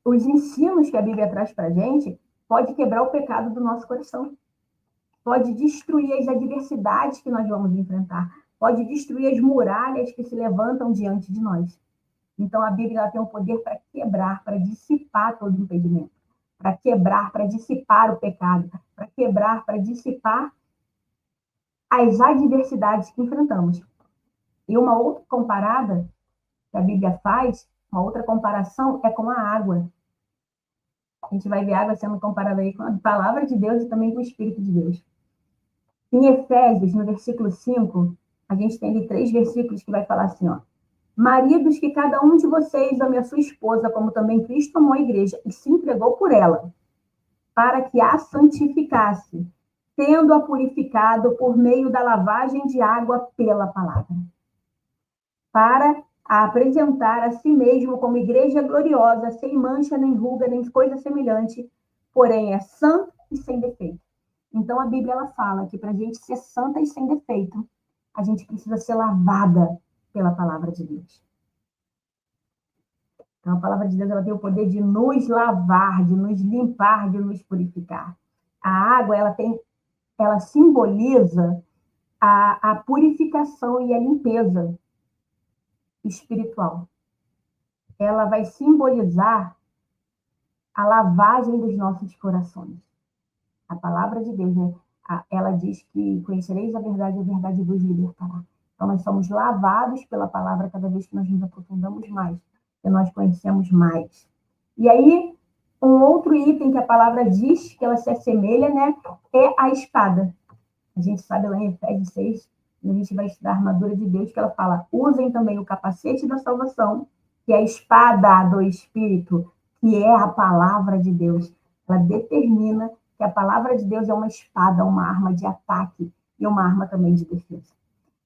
os ensinos que a Bíblia traz para a gente, pode quebrar o pecado do nosso coração. Pode destruir as adversidades que nós vamos enfrentar. Pode destruir as muralhas que se levantam diante de nós. Então, a Bíblia tem o poder para quebrar, para dissipar todo impedimento. Para quebrar, para dissipar o pecado. Para quebrar, para dissipar as adversidades que enfrentamos. E uma outra comparada que a Bíblia faz, uma outra comparação é com a água. A gente vai ver a água sendo comparada aí com a palavra de Deus e também com o Espírito de Deus. Em Efésios, no versículo 5, a gente tem ali 3 versículos que vai falar assim, ó. Maridos, que cada um de vocês ame a sua esposa, como também Cristo amou a igreja e se entregou por ela, para que a santificasse, tendo-a purificado por meio da lavagem de água pela palavra, para a apresentar a si mesmo como igreja gloriosa, sem mancha, nem ruga, nem coisa semelhante, porém é santa e sem defeito. Então, a Bíblia ela fala que para a gente ser santa e sem defeito, a gente precisa ser lavada pela palavra de Deus. Então, a palavra de Deus ela tem o poder de nos lavar, de nos limpar, de nos purificar. A água ela simboliza a purificação e a limpeza. espiritual. Ela vai simbolizar a lavagem dos nossos corações. A palavra de Deus, né? Ela diz que conhecereis a verdade vos libertará. Então, nós somos lavados pela palavra cada vez que nós nos aprofundamos mais, que nós conhecemos mais. E aí, um outro item que a palavra diz que ela se assemelha, né, é a espada. A gente sabe lá em Efésios 6, a gente vai estudar a armadura de Deus, que ela fala, usem também o capacete da salvação, que é a espada do Espírito, que é a palavra de Deus. Ela determina que a palavra de Deus é uma espada, uma arma de ataque e uma arma também de defesa.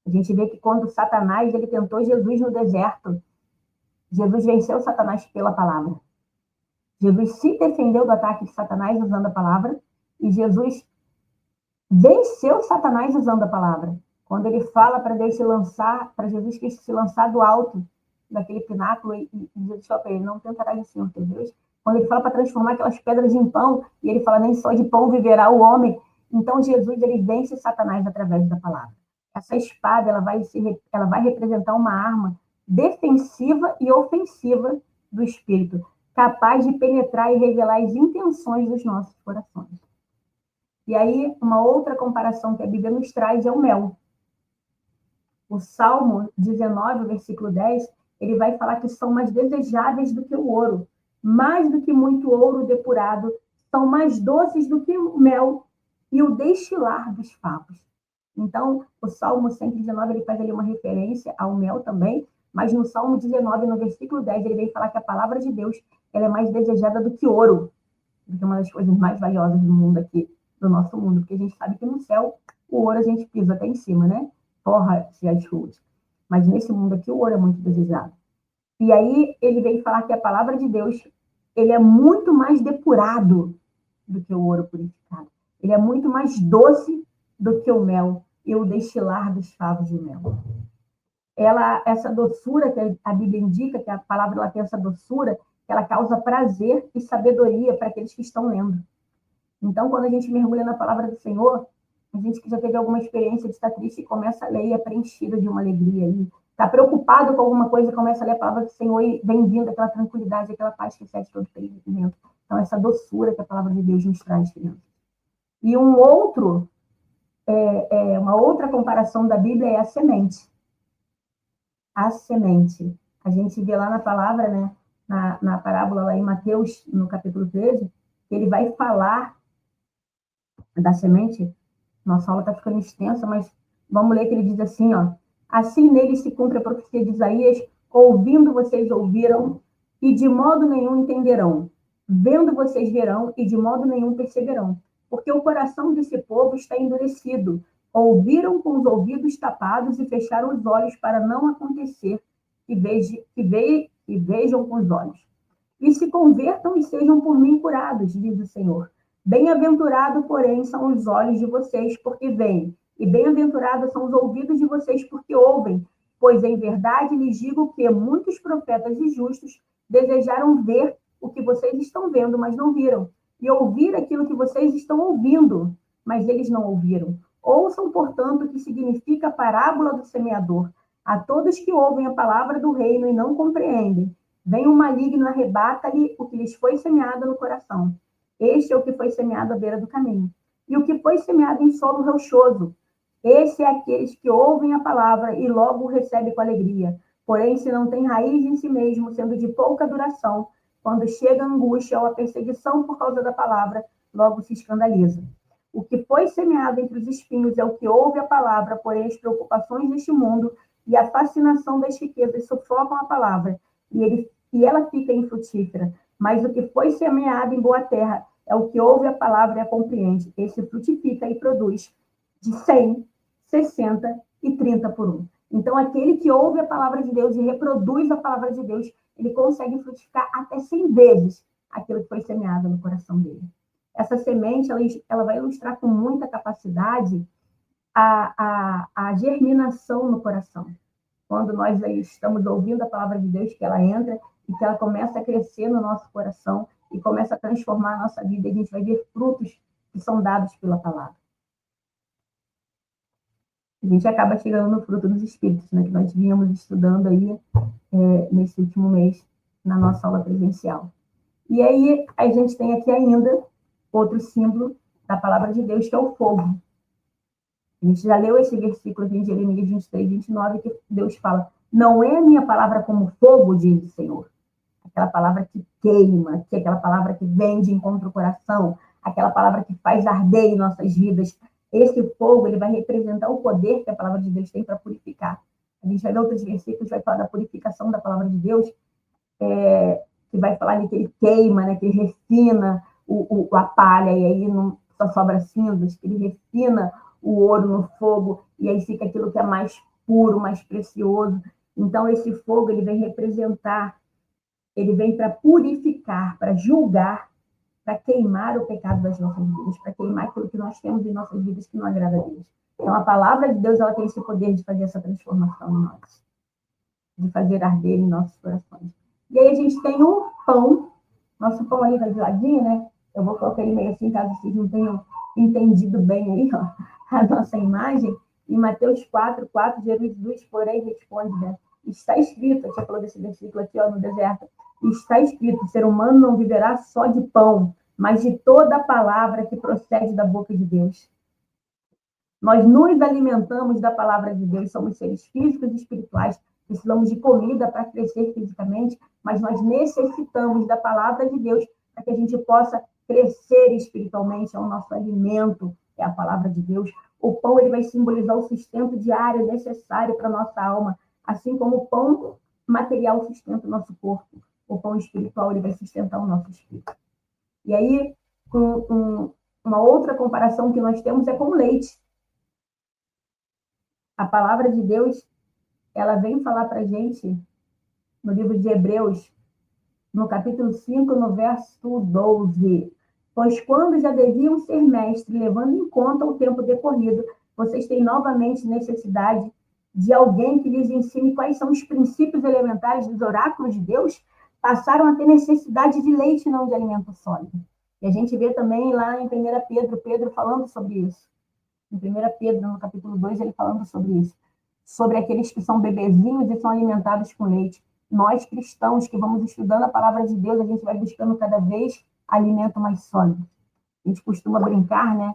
A gente vê que quando Satanás ele tentou Jesus no deserto, Jesus venceu Satanás pela palavra. Jesus se defendeu do ataque de Satanás usando a palavra, e Jesus venceu Satanás usando a palavra. Quando ele fala para Deus se lançar, para Jesus Cristo se lançar do alto daquele pináculo e Jesus fala para ele, não tentarás o Senhor teu Deus. Quando ele fala para transformar aquelas pedras em pão, e ele fala, nem só de pão viverá o homem. Então Jesus ele vence Satanás através da palavra. Essa espada ela vai representar uma arma defensiva e ofensiva do Espírito, capaz de penetrar e revelar as intenções dos nossos corações. E aí, uma outra comparação que a Bíblia nos traz é o mel. O Salmo 19, versículo 10, ele vai falar que são mais desejáveis do que o ouro, mais do que muito ouro depurado, são mais doces do que o mel e o destilar dos favos. Então, o Salmo 119, ele faz ali uma referência ao mel também, mas no Salmo 19, no versículo 10, ele vem falar que a palavra de Deus ela é mais desejada do que ouro, que é uma das coisas mais valiosas do mundo aqui, do nosso mundo, porque a gente sabe que no céu o ouro a gente pisa até em cima, né? Forra-se as ruas. Mas nesse mundo aqui o ouro é muito desejado. E aí ele vem falar que a palavra de Deus ele é muito mais depurado do que o ouro purificado. Ele é muito mais doce do que o mel e o destilar dos favos de mel. Essa doçura que a Bíblia indica, que a palavra ela tem essa doçura, que ela causa prazer e sabedoria para aqueles que estão lendo. Então, quando a gente mergulha na palavra do Senhor, a gente que já teve alguma experiência de estar triste e começa a ler e é preenchido de uma alegria. Está preocupado com alguma coisa, começa a ler a palavra do Senhor e vem vindo aquela tranquilidade, aquela paz que excede todo entendimento. Então, essa doçura que a palavra de Deus nos traz, crianças. E uma outra comparação da Bíblia é a semente. A semente. A gente vê lá na palavra, né, na parábola lá em Mateus, no capítulo 13, que ele vai falar da semente. Nossa aula está ficando extensa, mas vamos ler que ele diz assim, ó. Assim nele se cumpre a profecia de Isaías, ouvindo vocês ouviram, e de modo nenhum entenderão. Vendo vocês verão, e de modo nenhum perceberão. Porque o coração desse povo está endurecido. Ouviram com os ouvidos tapados e fecharam os olhos para não acontecer, e vejam com os olhos. E se convertam e sejam por mim curados, diz o Senhor. Bem-aventurado, porém, são os olhos de vocês, porque veem, e bem-aventurados são os ouvidos de vocês, porque ouvem. Pois, em verdade, lhes digo que muitos profetas e justos desejaram ver o que vocês estão vendo, mas não viram, e ouvir aquilo que vocês estão ouvindo, mas eles não ouviram. Ouçam, portanto, o que significa a parábola do semeador. A todos que ouvem a palavra do reino e não compreendem, vem um maligno, arrebata-lhe o que lhes foi semeado no coração. Este é o que foi semeado à beira do caminho. E o que foi semeado em solo rochoso. Esse é aqueles que ouvem a palavra e logo o recebem com alegria. Porém, se não tem raiz em si mesmo, sendo de pouca duração, quando chega a angústia ou a perseguição por causa da palavra, logo se escandaliza. O que foi semeado entre os espinhos é o que ouve a palavra, porém as preocupações deste mundo e a fascinação das riquezas sufocam a palavra, e ela fica infrutífera. Mas o que foi semeado em boa terra é o que ouve a palavra e a compreende. Esse frutifica e produz de 100, 60 e 30 por um. Então, aquele que ouve a palavra de Deus e reproduz a palavra de Deus, ele consegue frutificar até 100 vezes aquilo que foi semeado no coração dele. Essa semente, ela vai ilustrar com muita capacidade a germinação no coração. Quando nós estamos ouvindo a palavra de Deus, que ela entra e que ela começa a crescer no nosso coração e começa a transformar a nossa vida, e a gente vai ver frutos que são dados pela palavra. A gente acaba chegando no fruto dos espíritos, né? Que nós vínhamos estudando aí nesse último mês, na nossa aula presencial. E aí, a gente tem aqui ainda outro símbolo da palavra de Deus, que é o fogo. A gente já leu esse versículo aqui em Jeremias 23, 29, que Deus fala: não é a minha palavra como fogo, diz o Senhor. Aquela palavra que queima, que é aquela palavra que vem de encontro ao coração, aquela palavra que faz arder em nossas vidas. Esse fogo, ele vai representar o poder que a palavra de Deus tem para purificar. A gente vai ver outros versículos, vai falar da purificação da palavra de Deus, que vai falar ali que ele queima, né, que ele refina a palha, e aí não só sobra cinzas, que ele refina o ouro no fogo, e aí fica aquilo que é mais puro, mais precioso. Então, esse fogo, ele vem representar, ele vem para purificar, para julgar, para queimar o pecado das nossas vidas, para queimar aquilo que nós temos em nossas vidas que não agrada a Deus. Então, a palavra de Deus, ela tem esse poder de fazer essa transformação em nós, de fazer arder em nossos corações. E aí a gente tem um pão, nosso pão ali tá de ladinho, né? Eu vou colocar ele meio assim, caso vocês não tenham entendido bem aí, ó, a nossa imagem. Em Mateus 4:4, Jesus, porém, responde, né? Está escrito, a gente falou desse versículo aqui, ó, no deserto, está escrito: o ser humano não viverá só de pão, mas de toda a palavra que procede da boca de Deus. Nós nos alimentamos da palavra de Deus, somos seres físicos e espirituais, precisamos de comida para crescer fisicamente, mas nós necessitamos da palavra de Deus para que a gente possa crescer espiritualmente. É o nosso alimento, é a palavra de Deus. O pão, ele vai simbolizar o sustento diário necessário para a nossa alma, assim como o pão material sustenta o nosso corpo. O pão espiritual, ele vai sustentar o nosso espírito. E aí, uma outra comparação que nós temos é com o leite. A palavra de Deus, ela vem falar para a gente, no livro de Hebreus, no capítulo 5, no verso 12. Pois quando já deviam ser mestres, levando em conta o tempo decorrido, vocês têm novamente necessidade de alguém que lhes ensine quais são os princípios elementares dos oráculos de Deus, passaram a ter necessidade de leite, não de alimento sólido. E a gente vê também lá em 1 Pedro falando sobre isso. Em 1 Pedro, no capítulo 2, ele falando sobre isso. Sobre aqueles que são bebezinhos e são alimentados com leite. Nós, cristãos, que vamos estudando a palavra de Deus, a gente vai buscando cada vez alimento mais sólido. A gente costuma brincar, né,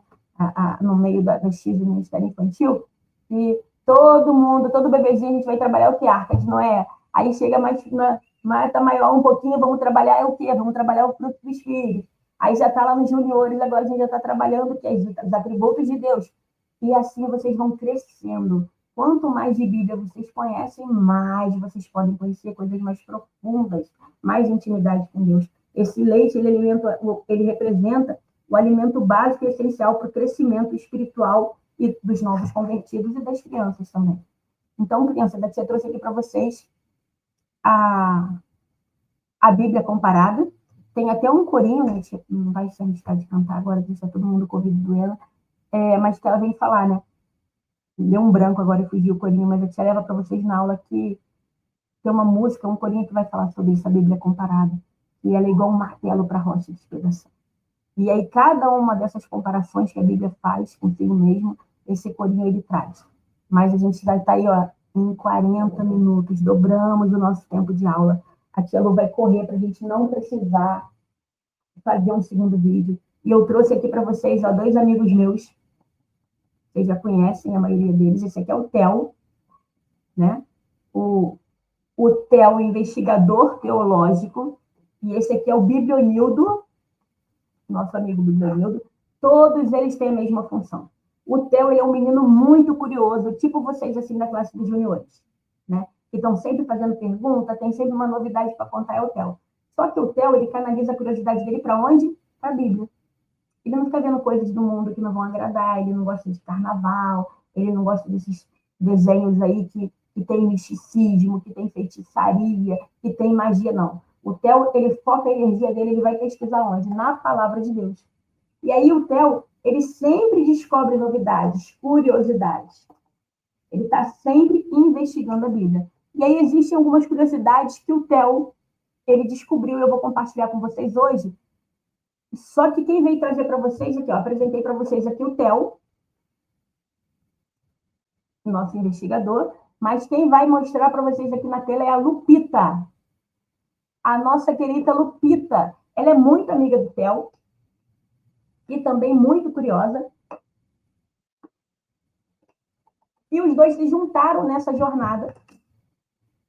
no meio das X do Ministério Infantil, e todo bebezinho, a gente vai trabalhar o que? Arca de Noé. Aí chega mais tá maior um pouquinho, vamos trabalhar o quê? Vamos trabalhar o fruto dos filhos. Aí já está lá nos juniores, agora a gente já está trabalhando o quê? Os atributos de Deus. E assim vocês vão crescendo. Quanto mais de Bíblia vocês conhecem, mais vocês podem conhecer coisas mais profundas, mais intimidade com Deus. Esse leite, ele representa o alimento básico e essencial para o crescimento espiritual e dos novos convertidos e das crianças também. Então, crianças, eu trouxe aqui para vocês a Bíblia comparada. Tem até um corinho, né? Não vai se arriscar de cantar agora, deixa todo mundo com o ouvido doendo, mas que ela vem falar, né? Deu um branco agora e fugiu o corinho, mas eu te levo para vocês na aula que tem uma música, um corinho que vai falar sobre isso, a Bíblia comparada. E ela é igual um martelo para a rocha de despedaçar. E aí, cada uma dessas comparações que a Bíblia faz consigo mesmo, esse corinho ele traz. Mas a gente vai estar aí, ó, em 40 minutos, dobramos o nosso tempo de aula. A tia Lu vai correr para a gente não precisar fazer um segundo vídeo. E eu trouxe aqui para vocês, ó, 2 amigos meus, vocês já conhecem a maioria deles. Esse aqui é o Theo, né? O Theo, investigador teológico, e esse aqui é o Biblionildo, nosso amigo Biblionildo. Todos eles têm a mesma função. O Theo, ele é um menino muito curioso, tipo vocês, assim, da classe dos juniores, né? Que estão sempre fazendo pergunta, tem sempre uma novidade para contar, é o Theo. Só que o Theo, ele canaliza a curiosidade dele para onde? Para a Bíblia. Ele não fica vendo coisas do mundo que não vão agradar, ele não gosta de carnaval, ele não gosta desses desenhos aí que tem misticismo, que tem feitiçaria, que tem magia, não. O Theo, ele foca a energia dele, ele vai pesquisar onde? Na palavra de Deus. E aí o Theo, ele sempre descobre novidades, curiosidades. Ele está sempre investigando a Bíblia. E aí existem algumas curiosidades que o Theo, ele descobriu, e eu vou compartilhar com vocês hoje. Só que quem veio trazer para vocês aqui, ó, apresentei para vocês aqui o Theo. nosso investigador, mas quem vai mostrar para vocês aqui na tela é a Lupita, a nossa querida Lupita. Ela é muito amiga do Theo e também muito curiosa. E os dois se juntaram nessa jornada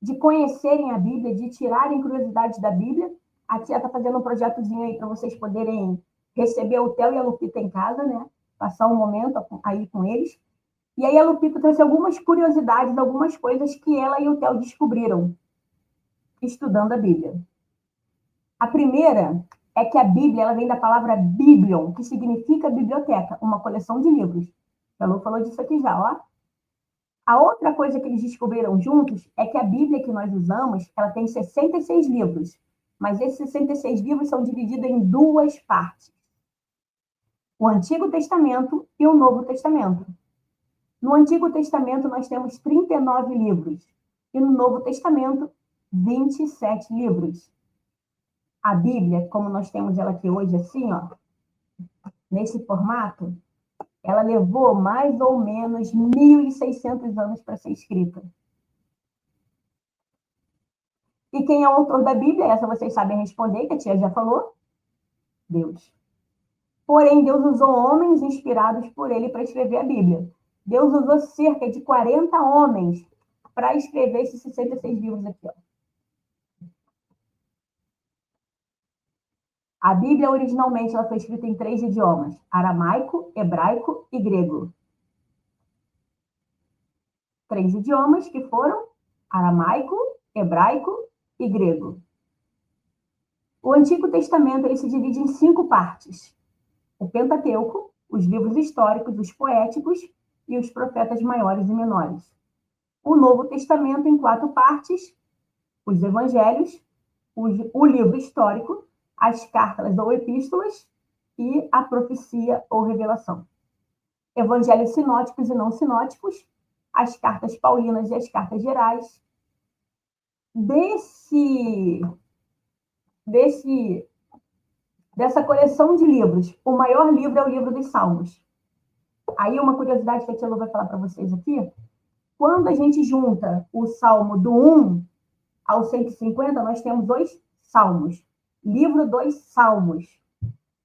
de conhecerem a Bíblia, de tirarem curiosidades da Bíblia. A tia está fazendo um projetozinho aí para vocês poderem receber o Theo e a Lupita em casa, né? Passar um momento aí com eles. E aí a Lupita trouxe algumas curiosidades, algumas coisas que ela e o Theo descobriram estudando a Bíblia. A primeira é que a Bíblia ela vem da palavra biblion, que significa biblioteca, uma coleção de livros. A Lu falou disso aqui já, ó. A outra coisa que eles descobriram juntos é que a Bíblia que nós usamos, ela tem 66 livros, mas esses 66 livros são divididos em duas partes. O Antigo Testamento e o Novo Testamento. No Antigo Testamento nós temos 39 livros e no Novo Testamento 27 livros. A Bíblia, como nós temos ela aqui hoje assim, ó, nesse formato, ela levou mais ou menos 1.600 anos para ser escrita. E quem é o autor da Bíblia? Essa vocês sabem responder, que a tia já falou. Deus. Porém, Deus usou homens inspirados por ele para escrever a Bíblia. Deus usou cerca de 40 homens para escrever esses 66 livros aqui, ó. A Bíblia, originalmente, ela foi escrita em 3 idiomas: aramaico, hebraico e grego. 3 idiomas que foram aramaico, hebraico e grego. O Antigo Testamento ele se divide em 5 partes: o Pentateuco, os livros históricos, os poéticos e os profetas maiores e menores. O Novo Testamento em 4 partes: os evangelhos, o livro histórico, as cartas ou epístolas e a profecia ou revelação. Evangelhos sinóticos e não sinóticos, as cartas paulinas e as cartas gerais. Dessa coleção de livros, o maior livro é o livro dos Salmos. Aí uma curiosidade que a tia Lu vai falar para vocês aqui, quando a gente junta o Salmo do 1 ao 150, nós temos 2 salmos. Livro dos Salmos.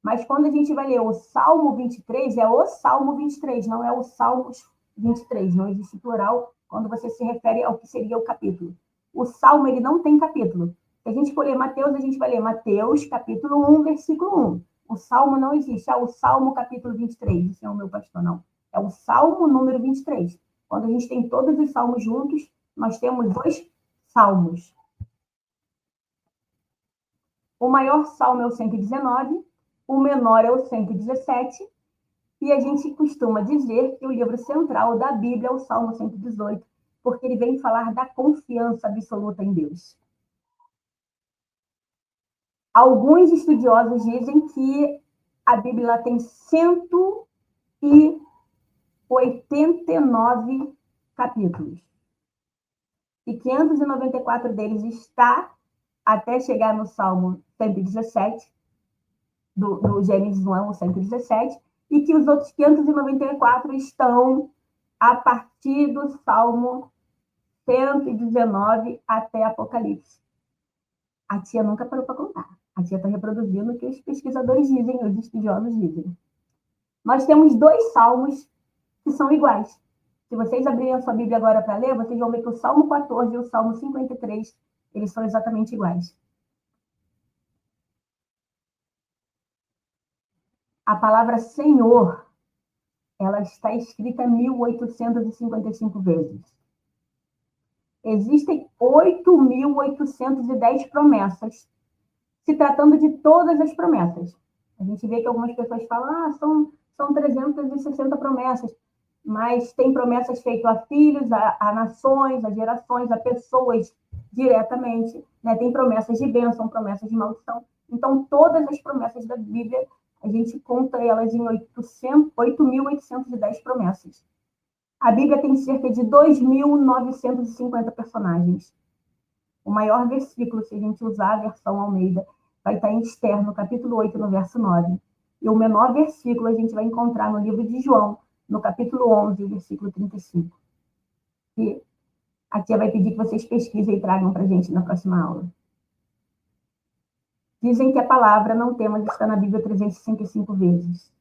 Mas quando a gente vai ler o Salmo 23, é o Salmo 23, não é o Salmos 23. Não existe plural quando você se refere ao que seria o capítulo. O Salmo, ele não tem capítulo. Se a gente for ler Mateus, a gente vai ler Mateus, capítulo 1, versículo 1. O Salmo não existe. O Salmo, capítulo 23. Isso é o meu pastor, não. É o Salmo número 23. Quando a gente tem todos os salmos juntos, nós temos 2 salmos. O maior salmo é o 119, o menor é o 117, e a gente costuma dizer que o livro central da Bíblia é o Salmo 118, porque ele vem falar da confiança absoluta em Deus. Alguns estudiosos dizem que a Bíblia tem 189 capítulos. E 594 deles está até chegar no Salmo 117, do Gênesis 1 ao 117, e que os outros 594 estão a partir do Salmo 119 até Apocalipse. A tia nunca parou para contar. A tia está reproduzindo o que os pesquisadores dizem, os estudiosos dizem. Nós temos 2 salmos que são iguais. Se vocês abrirem a sua Bíblia agora para ler, vocês vão ver que o Salmo 14 e o Salmo 53, eles são exatamente iguais. A palavra Senhor, ela está escrita 1.855 vezes. Existem 8.810 promessas, se tratando de todas as promessas. A gente vê que algumas pessoas falam, são 360 promessas, mas tem promessas feitas a filhos, a nações, a gerações, a pessoas diretamente, né? Tem promessas de bênção, promessas de maldição. Então, todas as promessas da Bíblia, a gente conta elas em 8.810 promessas. A Bíblia tem cerca de 2.950 personagens. O maior versículo, se a gente usar a versão Almeida, vai estar em Esther, no capítulo 8, no verso 9. E o menor versículo a gente vai encontrar no livro de João, no capítulo 11, versículo 35. que a tia vai pedir que vocês pesquisem e tragam para a gente na próxima aula. Dizem que a palavra não temos está na Bíblia 365 vezes.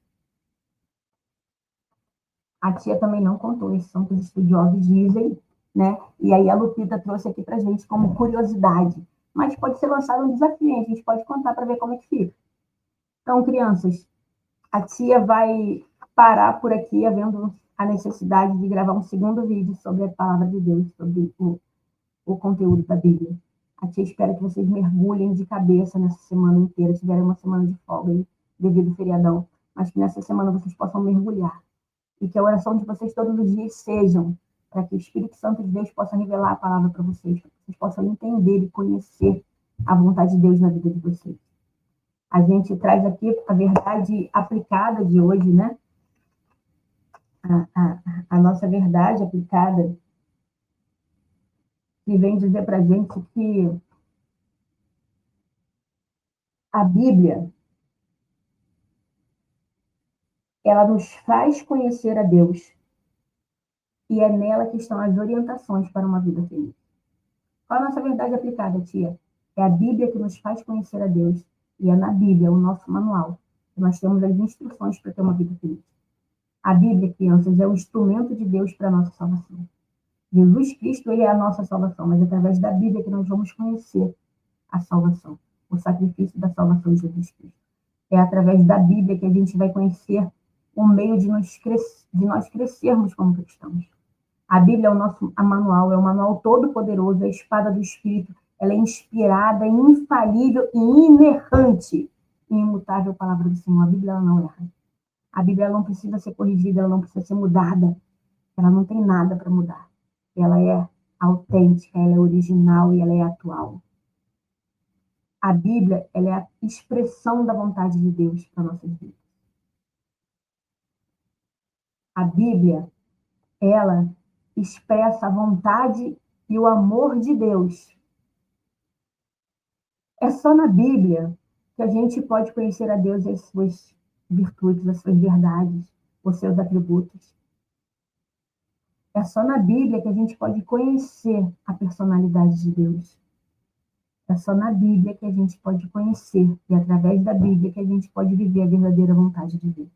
A tia também não contou, esses são que os estudiosos dizem, né? E aí a Lupita trouxe aqui para a gente como curiosidade. Mas pode ser lançado um desafio, hein? A gente pode contar para ver como é que fica. Então, crianças, a tia vai parar por aqui, havendo a necessidade de gravar um segundo vídeo sobre a palavra de Deus, sobre o conteúdo da Bíblia. A tia espera que vocês mergulhem de cabeça nessa semana inteira, tiverem uma semana de folga aí, devido ao feriadão, mas que nessa semana vocês possam mergulhar. E que a oração de vocês todos os dias sejam para que o Espírito Santo de Deus possa revelar a palavra para vocês, para que vocês possam entender e conhecer a vontade de Deus na vida de vocês. A gente traz aqui a verdade aplicada de hoje, né? A nossa verdade aplicada, que vem dizer para a gente que a Bíblia, ela nos faz conhecer a Deus e é nela que estão as orientações para uma vida feliz. Qual a nossa verdade aplicada, tia? É a Bíblia que nos faz conhecer a Deus e é na Bíblia, o nosso manual, que nós temos as instruções para ter uma vida feliz. A Bíblia, crianças, é o instrumento de Deus para a nossa salvação. Jesus Cristo, ele é a nossa salvação, mas é através da Bíblia que nós vamos conhecer a salvação, o sacrifício da salvação de Jesus Cristo. É através da Bíblia que a gente vai conhecer o meio de nós crescermos como cristãos. A Bíblia é o nosso manual, é um manual todo-poderoso, é a espada do Espírito, ela é inspirada, infalível e inerrante e imutável palavra do Senhor. A Bíblia ela não erra. A Bíblia ela não precisa ser corrigida, ela não precisa ser mudada. Ela não tem nada para mudar. Ela é autêntica, ela é original e ela é atual. A Bíblia ela é a expressão da vontade de Deus para nossas vidas. A Bíblia, ela expressa a vontade e o amor de Deus. É só na Bíblia que a gente pode conhecer a Deus e as suas virtudes, as suas verdades, os seus atributos. É só na Bíblia que a gente pode conhecer a personalidade de Deus. É só na Bíblia que a gente pode conhecer e através da Bíblia que a gente pode viver a verdadeira vontade de Deus.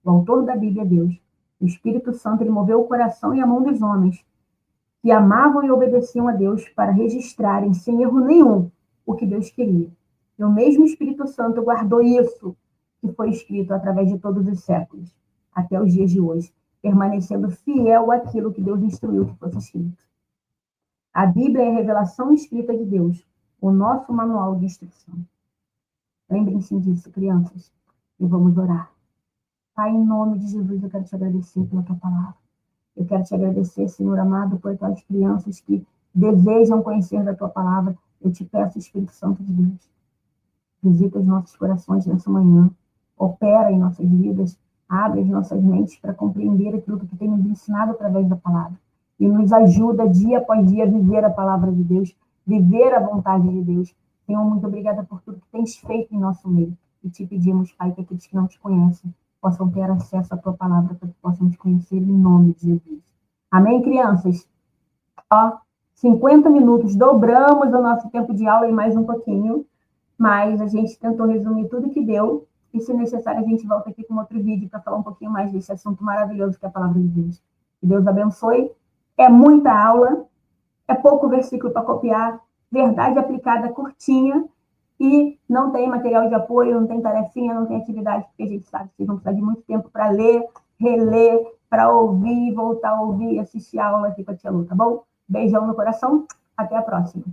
O autor da Bíblia é Deus. O Espírito Santo ele moveu o coração e a mão dos homens que amavam e obedeciam a Deus para registrarem sem erro nenhum o que Deus queria. E o mesmo Espírito Santo guardou isso que foi escrito através de todos os séculos, até os dias de hoje, permanecendo fiel àquilo que Deus instruiu que fosse escrito. A Bíblia é a revelação escrita de Deus, o nosso manual de instrução. Lembrem-se disso, crianças, e vamos orar. Pai, em nome de Jesus, eu quero te agradecer pela tua palavra. Eu quero te agradecer, Senhor amado, por aquelas crianças que desejam conhecer da tua palavra. Eu te peço, Espírito Santo de Deus, visita os nossos corações nessa manhã, opera em nossas vidas, abre as nossas mentes para compreender aquilo que tu tem nos ensinado através da palavra. E nos ajuda dia após dia a viver a palavra de Deus, viver a vontade de Deus. Senhor, muito obrigada por tudo que tens feito em nosso meio. E te pedimos, Pai, que aqueles que não te conhecem possam ter acesso à tua palavra, para que possam te conhecer em nome de Jesus. Amém, crianças? Ó, 50 minutos, dobramos o nosso tempo de aula em mais um pouquinho, mas a gente tentou resumir tudo que deu, e se necessário a gente volta aqui com outro vídeo para falar um pouquinho mais desse assunto maravilhoso que é a palavra de Deus. Que Deus abençoe. É muita aula, é pouco versículo para copiar, verdade aplicada curtinha, e não tem material de apoio, não tem tarefinha, não tem atividade, porque a gente sabe que vocês vão precisar de muito tempo para ler, reler, para ouvir, voltar a ouvir e assistir a aula aqui com a tia Lu, tá bom? Beijão no coração, até a próxima.